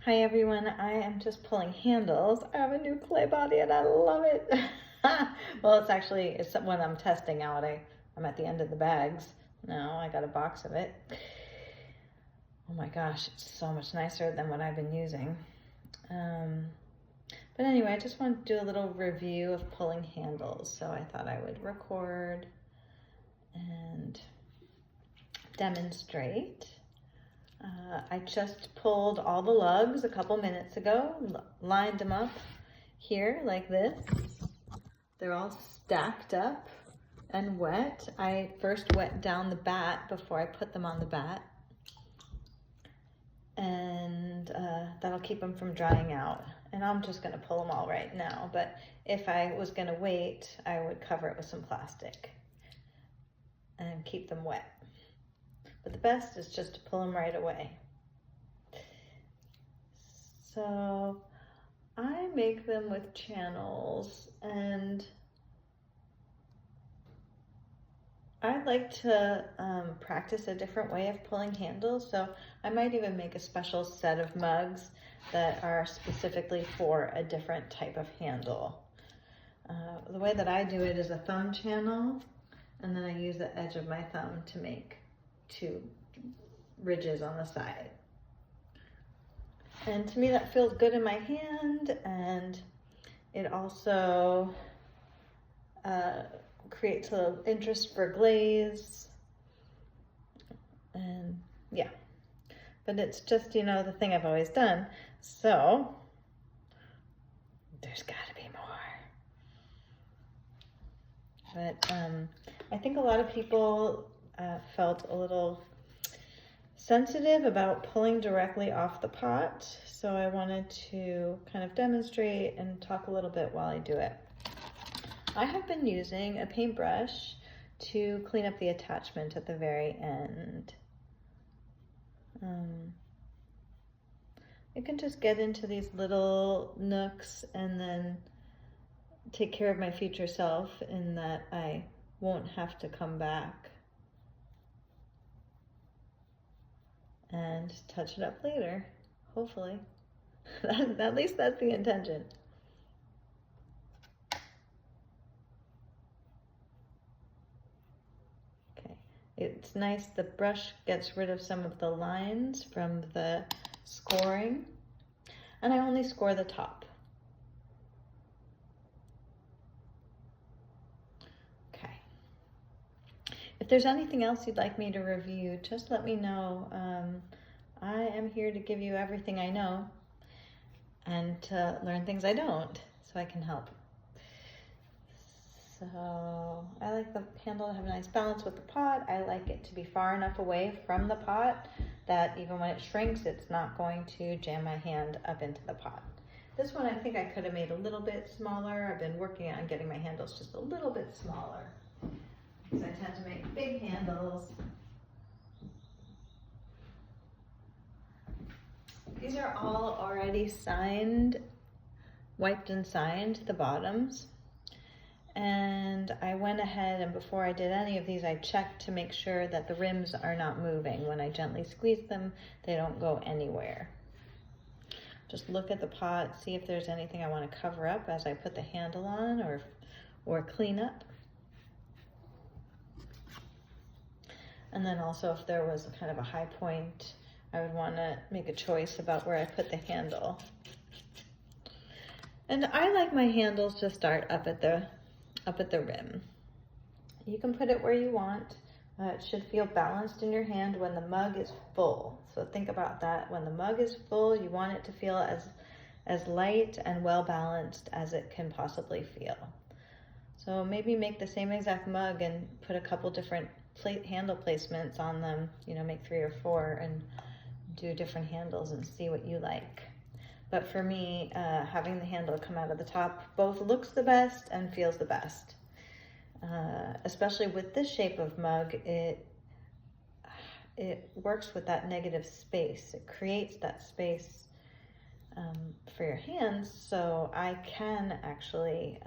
Hi everyone, I am just pulling handles. I have a new clay body and I love it. Well, it's what I'm testing out. I'm at the end of the bags now. I got a box of it. Oh my gosh, it's so much nicer than what I've been using. But anyway, I just want to do a little review of pulling handles. So I thought I would record and demonstrate. I just pulled all the lugs a couple minutes ago, lined them up here like this. They're all stacked up and wet. I first wet down the bat before I put them on the bat. And that'll keep them from drying out. And I'm just gonna pull them all right now, but if I was gonna wait, I would cover it with some plastic and keep them wet. But the best is just to pull them right away. So I make them with channels, and I'd like to practice a different way of pulling handles. So I might even make a special set of mugs that are specifically for a different type of handle. The way that I do it is a thumb channel, and then I use the edge of my thumb to make two ridges on the side. And to me that feels good in my hand, and it also creates a little interest for glaze. And yeah, but it's just, the thing I've always done. So there's gotta be more. But I think a lot of people felt a little sensitive about pulling directly off the pot, so I wanted to kind of demonstrate and talk a little bit while I do it. I have been using a paintbrush to clean up the attachment at the very end. You can just get into these little nooks and then take care of my future self in that I won't have to come back and touch it up later, hopefully. At least that's the intention. Okay, it's nice, the brush gets rid of some of the lines from the scoring, and I only score the top. If there's anything else you'd like me to review, just let me know. I am here to give you everything I know and to learn things I don't, so I can help. So I like the handle to have a nice balance with the pot. I like it to be far enough away from the pot that even when it shrinks, it's not going to jam my hand up into the pot. This one I think I could have made a little bit smaller. I've been working on getting my handles just a little bit smaller, because I tend to make big handles. These are all already signed, wiped and signed, the bottoms. And I went ahead, and before I did any of these, I checked to make sure that the rims are not moving. When I gently squeeze them, they don't go anywhere. Just look at the pot, see if there's anything I want to cover up as I put the handle on or clean up. And then also if there was kind of a high point, I would want to make a choice about where I put the handle. And I like my handles to start up at the rim. You can put it where you want. It should feel balanced in your hand when the mug is full. So think about that. When the mug is full, you want it to feel as light and well balanced as it can possibly feel. So maybe make the same exact mug and put a couple different handle placements on them, make 3 or 4 and do different handles and see what you like. But for me, having the handle come out of the top both looks the best and feels the best. Especially with this shape of mug, it works with that negative space. It creates that space for your hands, so I can actually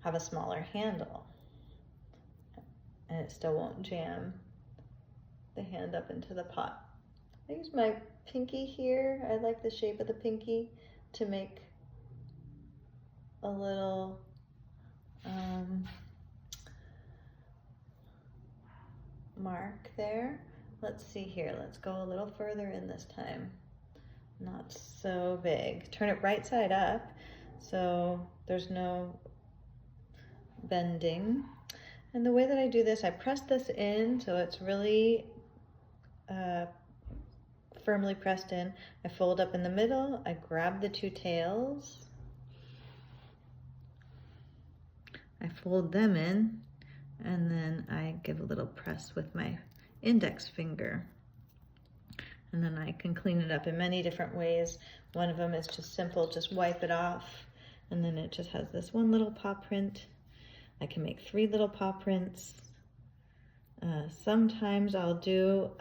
have a smaller handle, and it still won't jam the hand up into the pot. I use my pinky here. I like the shape of the pinky to make a little mark there. Let's see here. Let's go a little further in this time. Not so big. Turn it right side up so there's no bending. And the way that I do this, I press this in so it's really firmly pressed in. I fold up in the middle. I grab the two tails. I fold them in, and then I give a little press with my index finger. And then I can clean it up in many different ways. One of them is just simple, just wipe it off, and then it just has this one little paw print. I can make 3 little paw prints. Sometimes I'll do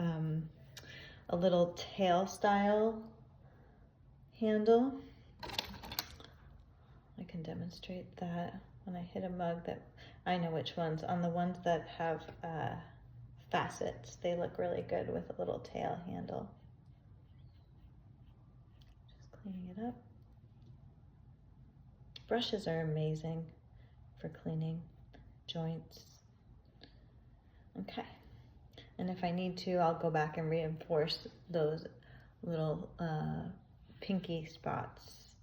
a little tail style handle. I can demonstrate that when I hit a mug that I know which ones. On the ones that have facets, they look really good with a little tail handle. Just cleaning it up. Brushes are amazing for cleaning joints. Okay. And if I need to, I'll go back and reinforce those little pinky spots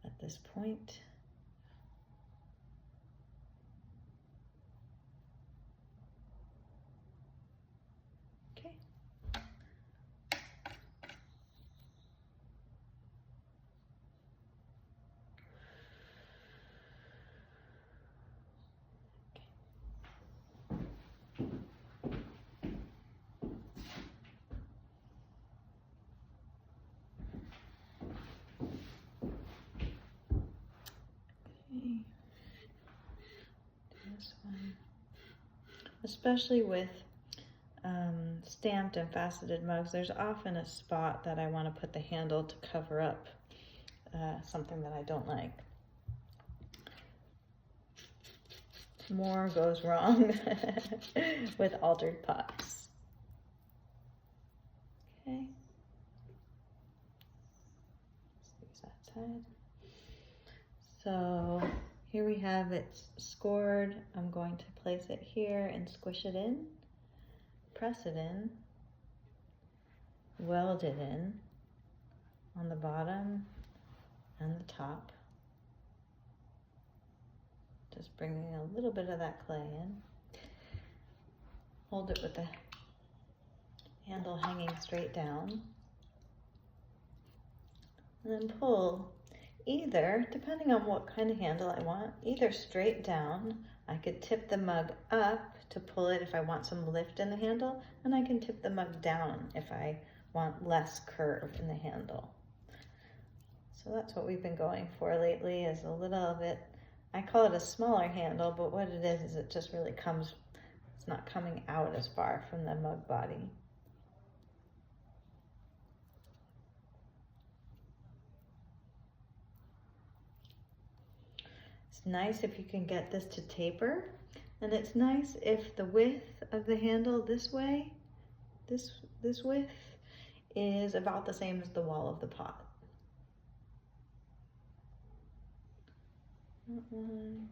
at this point. Okay. This one. Especially with stamped and faceted mugs, there's often a spot that I want to put the handle to cover up something that I don't like. More goes wrong with altered pots. Okay. Let's use that side. So here we have it scored. I'm going to place it here and squish it in, press it in, weld it in on the bottom and the top. Just bringing a little bit of that clay in. Hold it with the handle hanging straight down. And then pull either, depending on what kind of handle I want, either straight down. I could tip the mug up to pull it if I want some lift in the handle, and I can tip the mug down if I want less curve in the handle. So that's what we've been going for lately, is a little bit, I call it a smaller handle, but what it is it just really comes, it's not coming out as far from the mug body. It's nice if you can get this to taper, and it's nice if the width of the handle this way, this width, is about the same as the wall of the pot. That one,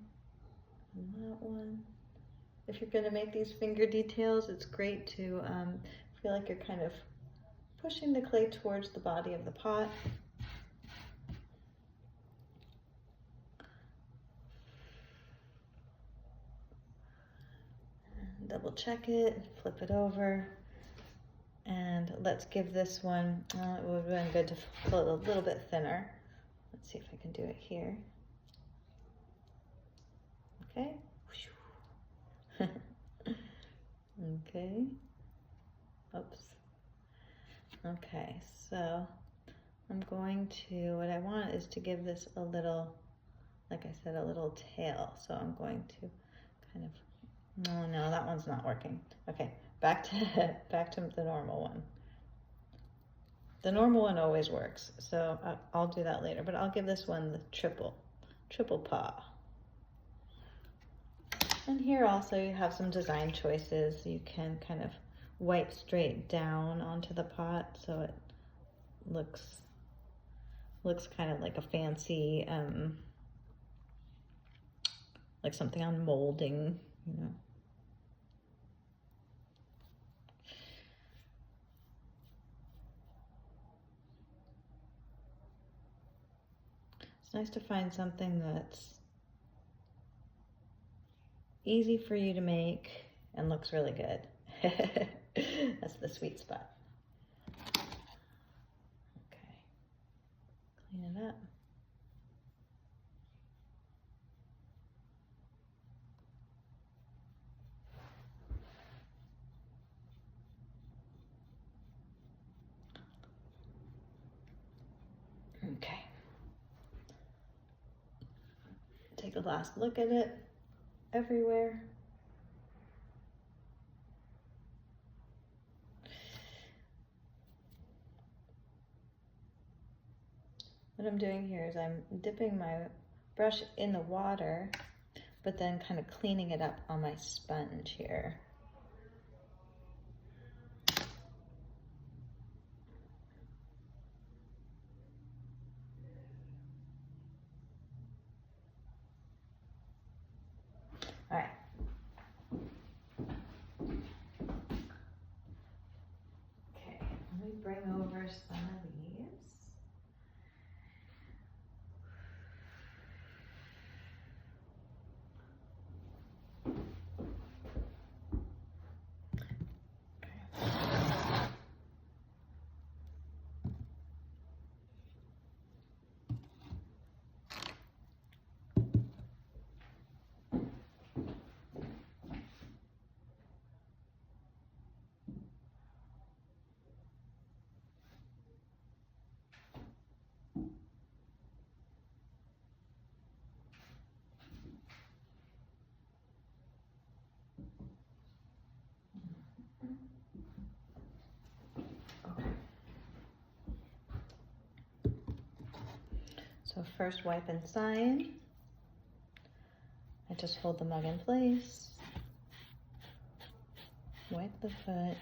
and that one. If you're going to make these finger details, it's great to feel like you're kind of pushing the clay towards the body of the pot. Double check it, flip it over, and let's give this one, it would have been good to pull it a little bit thinner. Let's see if I can do it here. Okay. Okay. Oops. Okay, so I'm going to, what I want is to give this a little, like I said, a little tail. So I'm going to kind of, no, that one's not working. Okay, back to the normal one. The normal one always works, so I'll do that later, but I'll give this one the triple paw. And here also you have some design choices. You can kind of wipe straight down onto the pot, so it looks kind of like a fancy, like something on molding, you know. It's nice to find something that's easy for you to make and looks really good. That's the sweet spot. Okay, clean it up. Okay. Take a last look at it everywhere. What I'm doing here is I'm dipping my brush in the water, but then kind of cleaning it up on my sponge here. All right. Okay, let me bring over some of these. So first wipe and sign. I just hold the mug in place. Wipe the foot.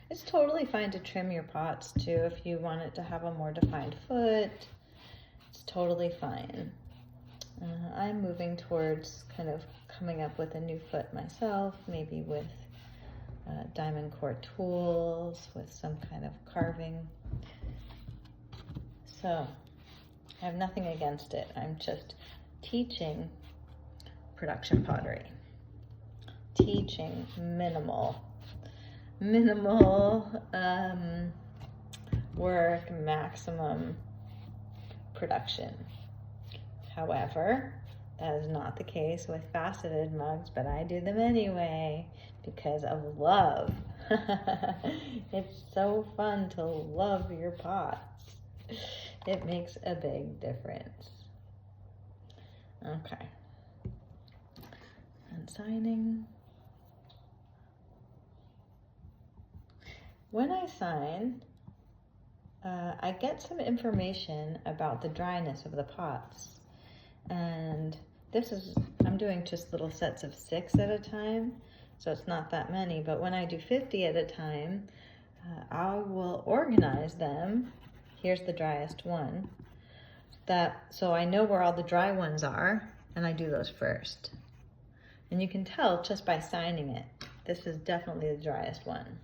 It's totally fine to trim your pots too if you want it to have a more defined foot. It's totally fine. I'm moving towards kind of coming up with a new foot myself, maybe with diamond core tools, with some kind of carving. So I have nothing against it. I'm just teaching production pottery. Teaching minimal work, maximum production. However, that is not the case with faceted mugs, but I do them anyway because of love. It's so fun to love your pots. It makes a big difference. Okay. And signing. When I sign, I get some information about the dryness of the pots. And I'm doing just little sets of 6 at a time, so it's not that many, but when I do 50 at a time, I will organize them. Here's the driest one. So I know where all the dry ones are, and I do those first. And you can tell just by signing it, this is definitely the driest one.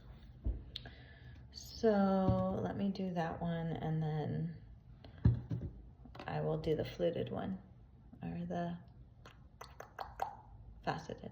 So let me do that one, and then I will do the fluted one, or the faceted.